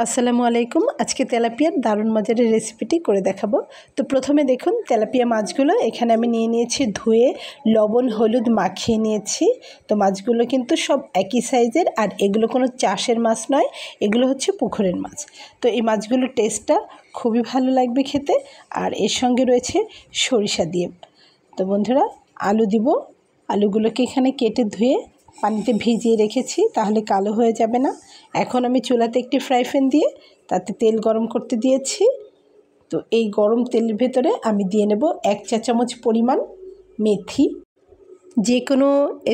আসসালামু আলাইকুম। আজকে তেলাপিয়ার দারুণ মজারের রেসিপিটি করে দেখাবো। তো প্রথমে দেখুন তেলাপিয়া মাছগুলো এখানে আমি নিয়ে নিয়েছি, ধুয়ে লবণ হলুদ মাখিয়ে নিয়েছি। তো মাছগুলো কিন্তু সব একই সাইজের, আর এগুলো কোনো চাষের মাছ নয়, এগুলো হচ্ছে পুকুরের মাছ। তো এই মাছগুলোর টেস্টটা খুবই ভালো লাগবে খেতে, আর এর সঙ্গে রয়েছে সরিষা দিয়ে। তো বন্ধুরা, আলু দিব। আলুগুলোকে এখানে কেটে ধুয়ে পানিতে ভিজিয়ে রেখেছি, তাহলে কালো হয়ে যাবে না। এখন আমি চুলাতে একটি ফ্রাই প্যান দিয়ে তাতে তেল গরম করতে দিয়েছি। তো এই গরম তেলের ভেতরে আমি দিয়ে নেব 1 চা চামচ পরিমাণ মেথি। যে কোনো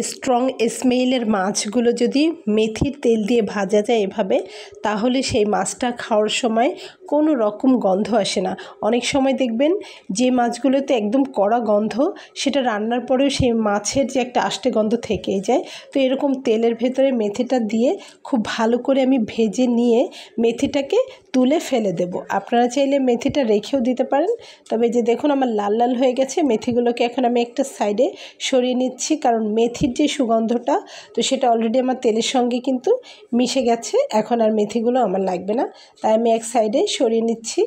স্ট্রং স্মেলের মাছগুলো যদি মেথির তেল দিয়ে ভাজা যায় এভাবে, তাহলে সেই মাছটা খাওয়ার সময় কোনো রকম গন্ধ আসে না। অনেক সময় দেখবেন যে মাছগুলোতে একদম কড়া গন্ধ, সেটা রান্নার পরেও সেই মাছের যে একটা আষ্টে গন্ধ থেকেই যায়। তো এরকম তেলের ভেতরে মেথিটা দিয়ে খুব ভালো করে আমি ভেজে নিয়ে মেথিটাকে তুলে ফেলে দেব। আপনারা চাইলে মেথিটা রেখেও দিতে পারেন। তবে যে দেখুন আমার লাল লাল হয়ে গেছে, মেথিগুলোকে এখন আমি একটা সাইডে সরিয়ে নিচ্ছি, কারণ মেথির যে সুগন্ধটা, তো সেটা অলরেডি আমার তেলের সঙ্গে কিন্তু মিশে গেছে। এখন আর মেথিগুলো আমার লাগবে না, তাই আমি এক সাইডে সরিয়ে নিচ্ছি,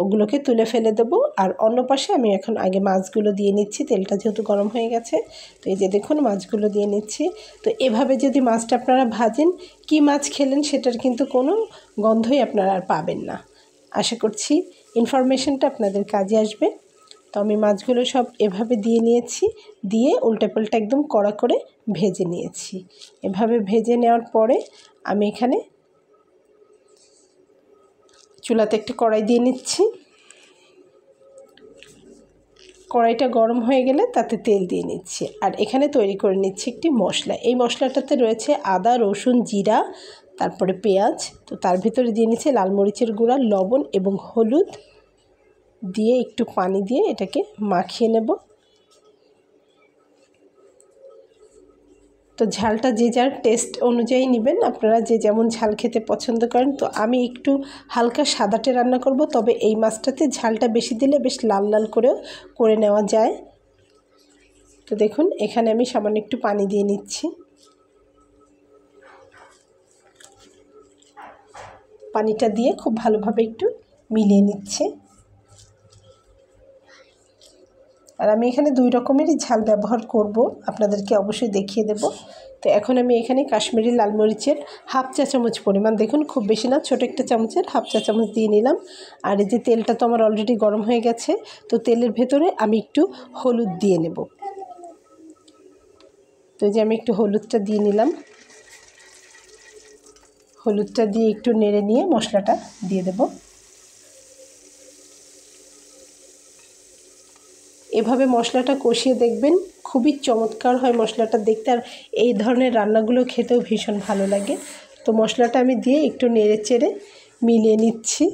ওগুলোকে তুলে ফেলে দেবো। আর অন্য পাশে আমি এখন আগে মাছগুলো দিয়ে নিচ্ছি, তেলটা যেহেতু গরম হয়ে গেছে। তো এই যে দেখুন মাছগুলো দিয়ে নিচ্ছি। তো এভাবে যদি মাছটা আপনারা ভাজেন, কি মাছ খেলেন সেটার কিন্তু কোনো গন্ধই আপনারা আর পাবেন না। আশা করছি ইনফরমেশনটা আপনাদের কাজে আসবে। তো আমি মাছগুলো সব এভাবে দিয়ে নিয়েছি, দিয়ে উল্টে পাল্টে একদম কড়া করে ভেজে নিয়েছি। এভাবে ভেজে নেওয়ার পরে আমি এখানে চুলাতে একটি কড়াই দিয়ে নিচ্ছি। কড়াইটা গরম হয়ে গেলে তাতে তেল দিয়ে নিচ্ছি, আর এখানে তৈরি করে নিচ্ছি একটি মশলা। এই মশলাটাতে রয়েছে আদা, রসুন, জিরা, তারপরে পেঁয়াজ। তো তার ভিতরে দিয়ে নিচ্ছে লাল মরিচের গুঁড়া, লবণ এবং হলুদ দিয়ে একটু পানি দিয়ে এটাকে মাখিয়ে নেব। তো ঝালটা যে যার টেস্ট অনুযায়ী নেবেন, আপনারা যে যেমন ঝাল খেতে পছন্দ করেন। তো আমি একটু হালকা সাদাটে রান্না করব, তবে এই মাছটাতে ঝালটা বেশি দিলে বেশ লাল লাল করেও করে নেওয়া যায়। তো দেখুন এখানে আমি সামান্য একটু পানি দিয়ে নিচ্ছি। পানিটা দিয়ে খুব ভালোভাবে একটু মিলিয়ে নিচ্ছি। আর আমি এখানে 2 রকমেরই ঝাল ব্যবহার করব, আপনাদেরকে অবশ্যই দেখিয়ে দেব। তো এখন আমি এখানে কাশ্মীরি লাল মরিচের 1/2 চা চামচ পরিমাণ, দেখুন খুব বেশি না, ছোটো একটা চামচের 1/2 চা চামচ দিয়ে নিলাম। আর এই যে তেলটা তো আমার অলরেডি গরম হয়ে গেছে, তো তেলের ভেতরে আমি একটু হলুদ দিয়ে নেব। তো যে আমি একটু হলুদটা দিয়ে নিলাম। হলুদটা দিয়ে একটু নেড়ে নিয়ে মশলাটা দিয়ে দেব। এভাবে মশলাটা কষিয়ে দেখবেন, খুবই চমৎকার হয় মশলাটা দেখতে, আর এই ধরনের রান্নাগুলো খেতেও ভীষণ ভালো লাগে। তো মশলাটা আমি দিয়ে একটু নেড়ে চেড়ে মিলিয়ে নিচ্ছি।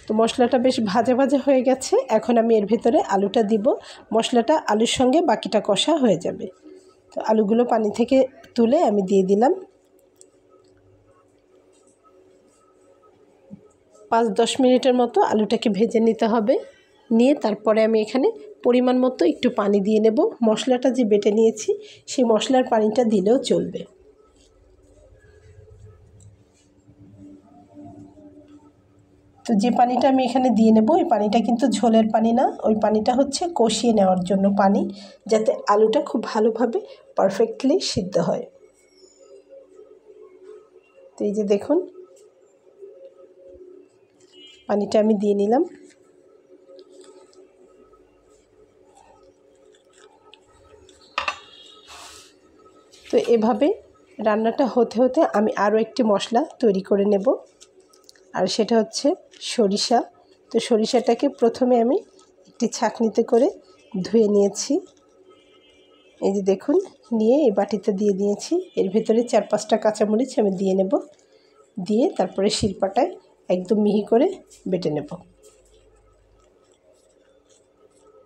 তো মশলাটা বেশ ভাজা ভাজা হয়ে গেছে। এখন আমি এর ভিতরে আলুটা দিব। মশলাটা আলুর সঙ্গে বাকিটা কষা হয়ে যাবে। তো আলুগুলো পানি থেকে তুলে আমি দিয়ে দিলাম। 5-10 মিনিটের মতো আলুটাকে ভেজে নিতে হবে। নিয়ে তারপরে আমি এখানে পরিমাণ মতো একটু পানি দিয়ে নেব। মশলাটা যে বেটে নিয়েছি সেই মশলার পানিটা দিলেও চলবে। তো যে পানিটা আমি এখানে দিয়ে নেব, ওই পানিটা কিন্তু ঝোলের পানি না, ওই পানিটা হচ্ছে কষিয়ে নেওয়ার জন্য পানি, যাতে আলুটা খুব ভালোভাবে পারফেক্টলি সিদ্ধ হয়। তো এই যে দেখুন পানিটা আমি দিয়ে নিলাম। তো এভাবে রান্নাটা হতে হতে আমি আরও একটি মশলা তৈরি করে নেব, আর সেটা হচ্ছে সরিষা। তো সরিষাটাকে প্রথমে আমি একটি ছাঁকনিতে করে ধুয়ে নিয়েছি। এই যে দেখুন, নিয়ে এই বাটিতে দিয়ে দিয়েছি। এর ভিতরে 4-5টা কাঁচামরিচ আমি দিয়ে নেব, দিয়ে তারপরে শিলপাটায় একদম মিহি করে বেটে নেব।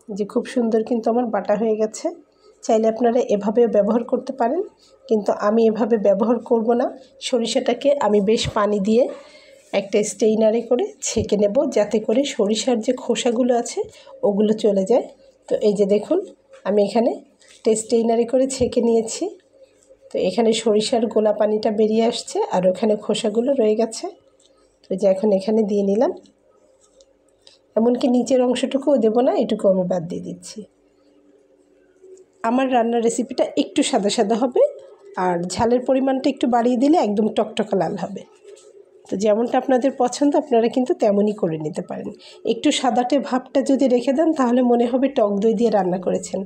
যে খুব সুন্দর কিন্তু আমার বাটা হয়ে গেছে। চাইলে আপনারা এভাবেও ব্যবহার করতে পারেন, কিন্তু আমি এভাবে ব্যবহার করব না। সরিষাটাকে আমি বেশ পানি দিয়ে একটা স্টেইনারে করে ছেঁকে নেব, যাতে করে সরিষার যে খোসাগুলো আছে ওগুলো চলে যায়। তো এই যে দেখুন আমি এখানে স্টেইনারে করে ছেঁকে নিয়েছি। তো এখানে সরিষার গোলা পানিটা বেরিয়ে আসছে আর ওখানে খোসাগুলো রয়ে গেছে। তো যে এখন এখানে দিয়ে নিলাম, এমনকি নিচের অংশটুকুও দেবো না, এটুকু আমি বাদ দিয়ে দিচ্ছি। আমার রান্নার রেসিপিটা একটু সাদা সাদা হবে আর ঝালের পরিমাণটা একটু বাড়িয়ে দিলে একদম টকটকা লাল হবে। তো যেমনটা আপনাদের পছন্দ আপনারা কিন্তু তেমনই করে নিতে পারেন। একটু সাদাটে ভাবটা যদি রেখে দেন তাহলে মনে হবে টক দই দিয়ে রান্না করেছেন,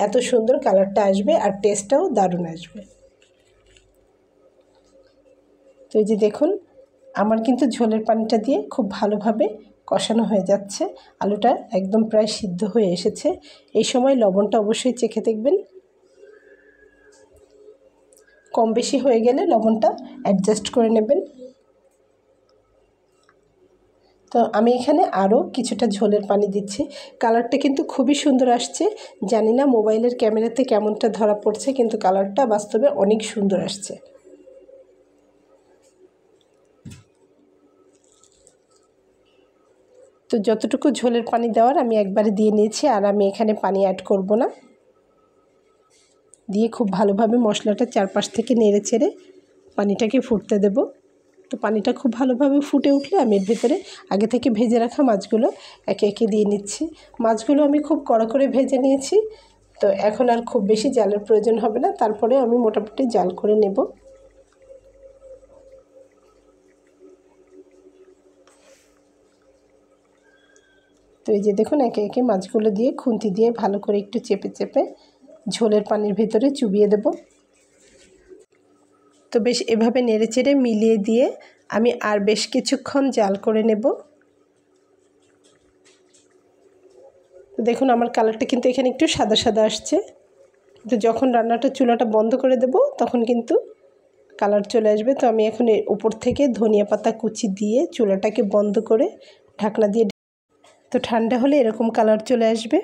এত সুন্দর কালারটা আসবে আর টেস্টটাও দারুণ আসবে। তো এই যে দেখুন আমার কিন্তু ঝোলের পানিটা দিয়ে খুব ভালোভাবে কষানো হয়ে যাচ্ছে, আলুটা একদম প্রায় সিদ্ধ হয়ে এসেছে। এই সময় লবণটা অবশ্যই চেখে দেখবেন, কম বেশি হয়ে গেলে লবণটা অ্যাডজাস্ট করে নেবেন। তো আমি এখানে আরও কিছুটা ঝোলের পানি দিচ্ছি। কালারটা কিন্তু খুবই সুন্দর আসছে, জানি না মোবাইলের ক্যামেরাতে কেমনটা ধরা পড়ছে, কিন্তু কালারটা বাস্তবে অনেক সুন্দর আসছে। তো যতটুকু ঝোলের পানি দেওয়ার আমি একবারে দিয়ে নিয়েছি, আর আমি এখানে পানি অ্যাড করব না। দিয়ে খুব ভালোভাবে মশলাটা চারপাশ থেকে নেড়ে চেড়ে পানিটাকে ফুটতে দেব। তো পানিটা খুব ভালোভাবে ফুটে উঠলে আমি এর ভেতরে আগে থেকে ভেজে রাখা মাছগুলো একে একে দিয়ে নিচ্ছি। মাছগুলো আমি খুব কড়া করে ভেজে নিয়েছি, তো এখন আর খুব বেশি জালের প্রয়োজন হবে না, তারপরে আমি মোটামুটি জাল করে নেব। তো এই যে দেখুন একে একে মাছগুলো দিয়ে খুন্তি দিয়ে ভালো করে একটু চেপে চেপে ঝোলের পানির ভেতরে চুবিয়ে দেব। তো বেশ এভাবে নেড়েচেড়ে মিলিয়ে দিয়ে আমি আর বেশ কিছুক্ষণ জাল করে নেব। তো দেখুন আমার কালারটা কিন্তু এখানে একটু সাদা সাদা আসছে। তো যখন রান্নাটা চুলাটা বন্ধ করে দেব তখন কিন্তু কালার চলে আসবে। তো আমি এখন এর উপর থেকে ধনিয়া পাতা কুচি দিয়ে চুলাটাকে বন্ধ করে ঢাকনা দিয়ে, তো ঠান্ডা হলে এরকম কালার চলে আসবে।